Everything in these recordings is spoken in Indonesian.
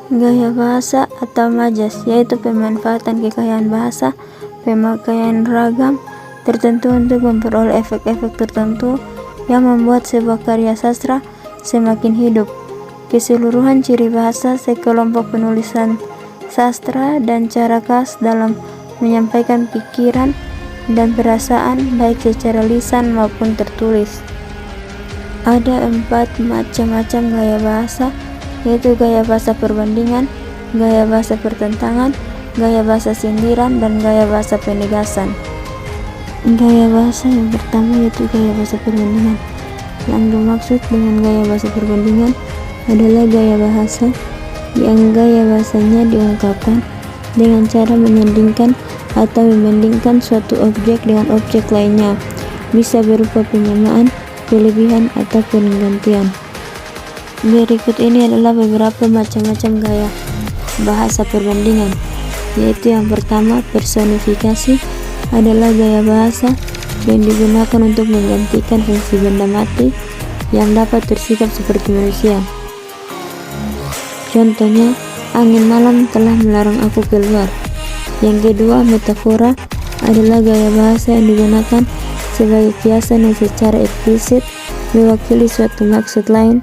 Gaya bahasa atau majas, yaitu pemanfaatan kekayaan bahasa, pemakaian ragam tertentu untuk memperoleh efek-efek tertentu yang membuat sebuah karya sastra semakin hidup. Keseluruhan ciri bahasa sekelompok penulisan sastra dan cara khas dalam menyampaikan pikiran dan perasaan baik secara lisan maupun tertulis. Ada 4 macam-macam gaya bahasa, yaitu gaya bahasa perbandingan, gaya bahasa pertentangan, gaya bahasa sindiran, dan gaya bahasa penegasan. Gaya bahasa yang pertama yaitu gaya bahasa perbandingan. Yang dimaksud dengan gaya bahasa perbandingan adalah gaya bahasa yang gaya bahasanya diungkapkan dengan cara menyandingkan atau membandingkan suatu objek dengan objek lainnya, bisa berupa penyamaan, kelebihan, atau penggantian. Berikut ini adalah beberapa macam-macam gaya bahasa perbandingan, yaitu yang pertama, personifikasi adalah gaya bahasa yang digunakan untuk menggantikan fungsi benda mati yang dapat bersikap seperti manusia. Contohnya, angin malam telah melarang aku keluar. Yang kedua, metafora adalah gaya bahasa yang digunakan sebagai kiasan yang secara eksplisit mewakili suatu maksud lain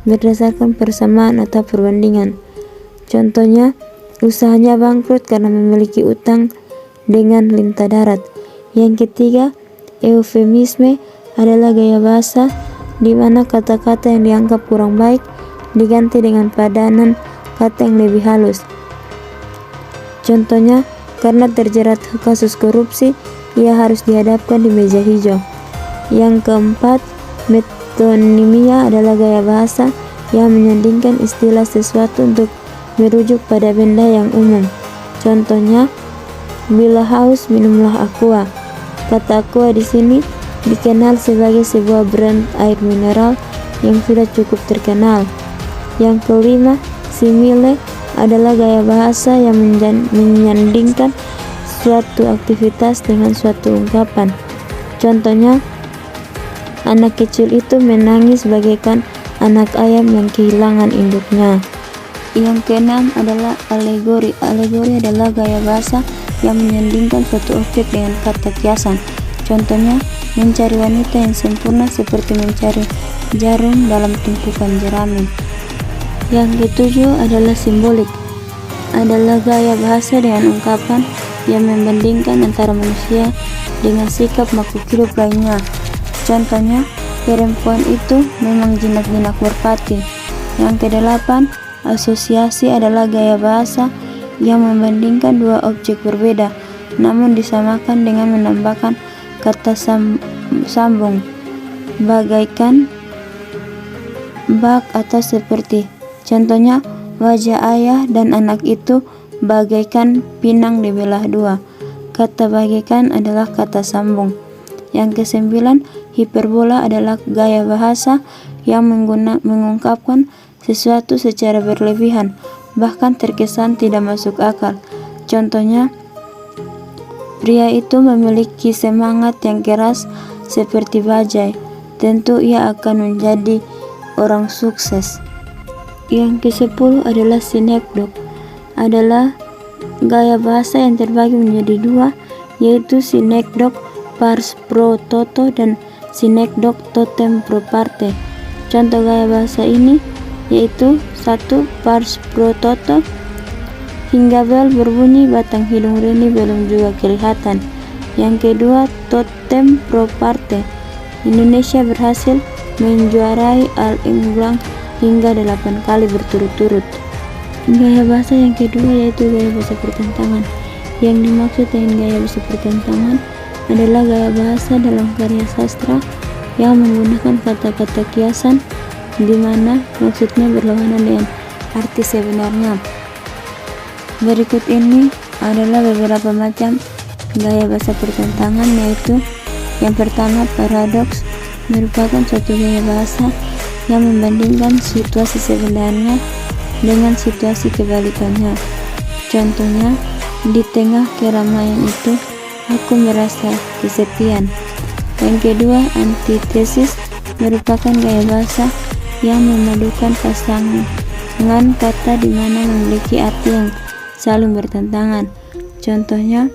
berdasarkan persamaan atau perbandingan. Contohnya, usahanya bangkrut karena memiliki utang dengan lintah darat. Yang ketiga, eufemisme adalah gaya bahasa di mana kata-kata yang dianggap kurang baik diganti dengan padanan kata yang lebih halus. Contohnya, karena terjerat kasus korupsi, ia harus dihadapkan di meja hijau. Yang keempat, metonimia adalah gaya bahasa yang menyandingkan istilah sesuatu untuk merujuk pada benda yang umum. Contohnya, bila haus minumlah aqua. Kata aqua di sini dikenal sebagai sebuah brand air mineral yang sudah cukup terkenal. Yang kelima, simile adalah gaya bahasa yang menyandingkan suatu aktivitas dengan suatu ungkapan. Contohnya, anak kecil itu menangis bagaikan anak ayam yang kehilangan induknya. Yang keenam adalah alegori. Alegori adalah gaya bahasa yang menyandingkan suatu objek dengan kata kiasan. Contohnya, mencari wanita yang sempurna seperti mencari jarum dalam tumpukan jerami. Yang ketujuh adalah simbolik. Adalah gaya bahasa dengan ungkapan yang membandingkan antara manusia dengan sikap makhluk hidup lainnya. Contohnya, perempuan itu memang jinak-jinak merpati. Yang kedelapan, asosiasi adalah gaya bahasa yang membandingkan dua objek berbeda, namun disamakan dengan menambahkan kata sambung, bagaikan, bak, atau seperti. Contohnya, wajah ayah dan anak itu bagaikan pinang dibelah dua. Kata bagaikan adalah kata sambung. Yang kesembilan, hiperbola adalah gaya bahasa yang mengungkapkan sesuatu secara berlebihan, bahkan terkesan tidak masuk akal. Contohnya, pria itu memiliki semangat yang keras seperti bajai. Tentu ia akan menjadi orang sukses. Yang ke-10 adalah sinekdok. Adalah gaya bahasa yang terbagi menjadi dua, yaitu sinekdok pars pro toto dan sinekdok totem pro parte. Contoh gaya bahasa ini yaitu 1. Pars pro toto, hingga bel berbunyi batang hidung Reni belum juga kelihatan. Yang kedua, totem pro parte. Indonesia berhasil menjuarai All England hingga 8 kali berturut-turut. Gaya bahasa yang kedua yaitu gaya bahasa pertentangan. Yang dimaksud dengan gaya bahasa pertentangan adalah gaya bahasa dalam karya sastra yang menggunakan kata-kata kiasan di mana maksudnya berlawanan dengan arti sebenarnya. Berikut ini adalah beberapa macam gaya bahasa pertentangan, yaitu yang pertama, paradoks merupakan suatu gaya bahasa yang membandingkan situasi sebenarnya dengan situasi kebalikannya. Contohnya, di tengah keramaian itu aku merasa kesepian. Yang kedua, antitesis merupakan gaya bahasa yang memadukan dengan kata di mana memiliki arti yang saling bertentangan. Contohnya,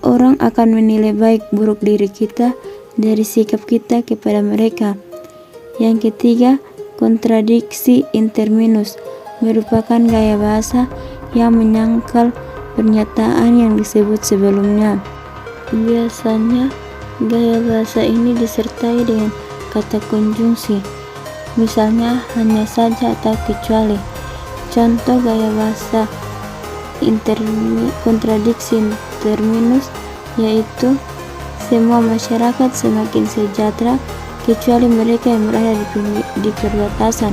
orang akan menilai baik buruk diri kita dari sikap kita kepada mereka. Yang ketiga, kontradiksi interminus merupakan gaya bahasa yang menyangkal pernyataan yang disebut sebelumnya. Biasanya, gaya bahasa ini disertai dengan kata konjungsi, misalnya hanya saja atau kecuali. Contoh gaya bahasa kontradiksi interminus yaitu semua masyarakat semakin sejahtera kecuali mereka yang berada di perbatasan.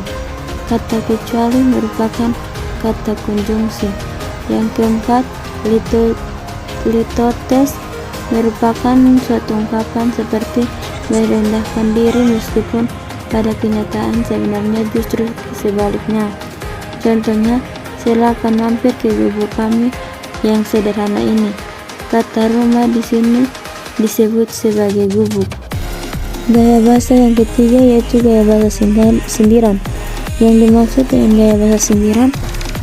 Kata kecuali merupakan kata konjungsi. Yang keempat, litotes merupakan suatu ungkapan seperti merendahkan diri meskipun pada kenyataan sebenarnya justru sebaliknya. Contohnya, saya akan mampir ke gubuk kami yang sederhana ini. Kata rumah di sini disebut sebagai gubuk. Gaya bahasa yang ketiga yaitu gaya bahasa sindiran. Yang dimaksud dengan gaya bahasa sindiran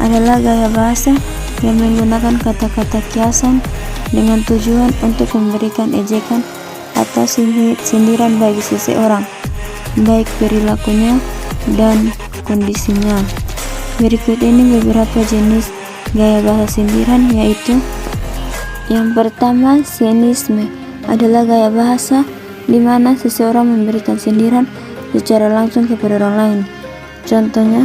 adalah gaya bahasa yang menggunakan kata-kata kiasan dengan tujuan untuk memberikan ejekan atau sindiran bagi seseorang, baik perilakunya dan kondisinya. Berikut ini beberapa jenis gaya bahasa sindiran, yaitu yang pertama, sinisme adalah gaya bahasa di mana seseorang memberikan sindiran secara langsung kepada orang lain. Contohnya,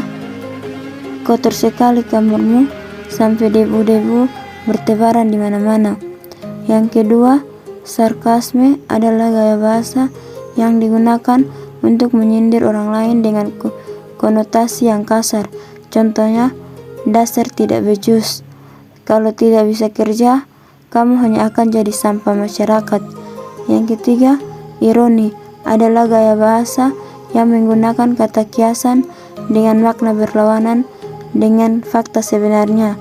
kotor sekali kamarmu sampai debu-debu bertebaran di mana-mana. Yang kedua, sarkasme adalah gaya bahasa yang digunakan untuk menyindir orang lain dengan konotasi yang kasar. Contohnya, dasar tidak becus, kalau tidak bisa kerja, kamu hanya akan jadi sampah masyarakat. Yang ketiga, ironi adalah gaya bahasa yang menggunakan kata kiasan dengan makna berlawanan dengan fakta sebenarnya.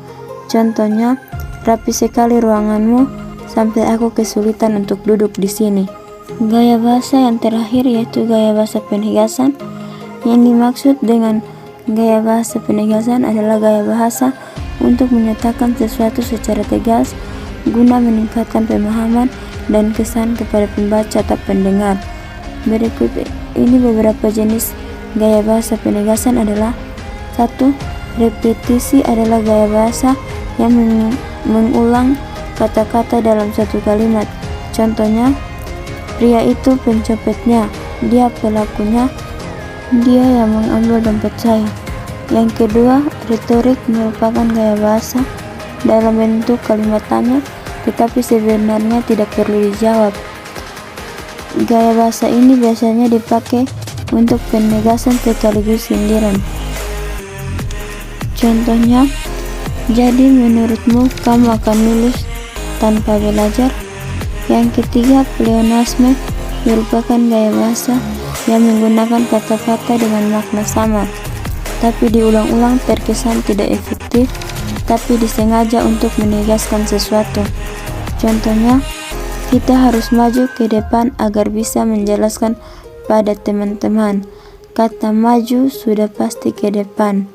Contohnya, rapi sekali ruanganmu sampai aku kesulitan untuk duduk di sini. Gaya bahasa yang terakhir yaitu gaya bahasa penegasan. Yang dimaksud dengan gaya bahasa penegasan adalah gaya bahasa untuk menyatakan sesuatu secara tegas guna meningkatkan pemahaman dan kesan kepada pembaca atau pendengar. Berikut ini beberapa jenis gaya bahasa penegasan adalah: 1. Repetisi adalah gaya bahasa yang mengulang kata-kata dalam satu kalimat. Contohnya, pria itu pencopetnya, dia pelakunya, dia yang mengambil dompet saya. Yang kedua, retorik merupakan gaya bahasa dalam bentuk kalimat tanya tetapi sebenarnya tidak perlu dijawab. Gaya bahasa ini biasanya dipakai untuk penegasan sekaligus sindiran. Contohnya, jadi menurutmu kamu akan lulus tanpa belajar? Yang ketiga, pleonasme merupakan gaya bahasa yang menggunakan kata-kata dengan makna sama tapi diulang-ulang terkesan tidak efektif tapi disengaja untuk menegaskan sesuatu. Contohnya, kita harus maju ke depan agar bisa menjelaskan pada teman-teman. Kata maju sudah pasti ke depan.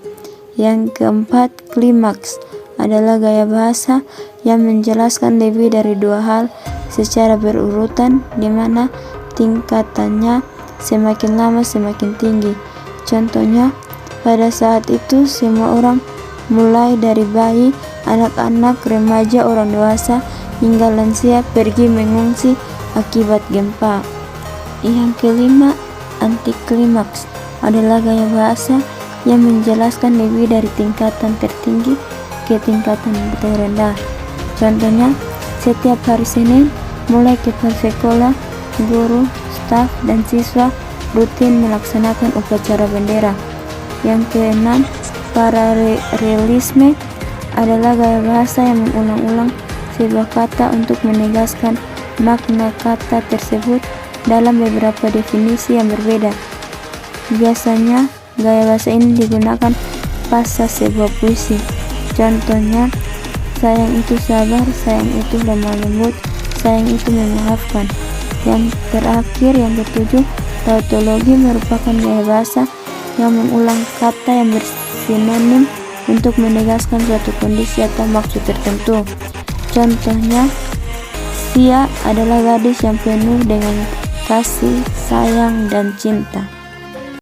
Yang keempat, klimaks adalah gaya bahasa yang menjelaskan lebih dari dua hal secara berurutan di mana tingkatannya semakin lama semakin tinggi. Contohnya, pada saat itu semua orang mulai dari bayi, anak-anak, remaja, orang dewasa hingga lansia pergi mengungsi akibat gempa. Yang kelima, antiklimaks adalah gaya bahasa yang menjelaskan lebih dari tingkatan tertinggi ke tingkatan terendah. Contohnya, setiap hari Senin mulai kepala sekolah, guru, staf, dan siswa rutin melaksanakan upacara bendera. Yang keenam, paralelisme adalah gaya bahasa yang mengulang-ulang sebuah kata untuk menegaskan makna kata tersebut dalam beberapa definisi yang berbeda. Biasanya, gaya bahasa ini digunakan pasca sebuah puisi. Contohnya, sayang itu sabar, sayang itu lemah lembut, sayang itu memaafkan. Yang terakhir, yang ketujuh, tautologi merupakan gaya bahasa yang mengulang kata yang bersinonim untuk menegaskan suatu kondisi atau maksud tertentu. Contohnya, Sia adalah gadis yang penuh dengan kasih, sayang, dan cinta.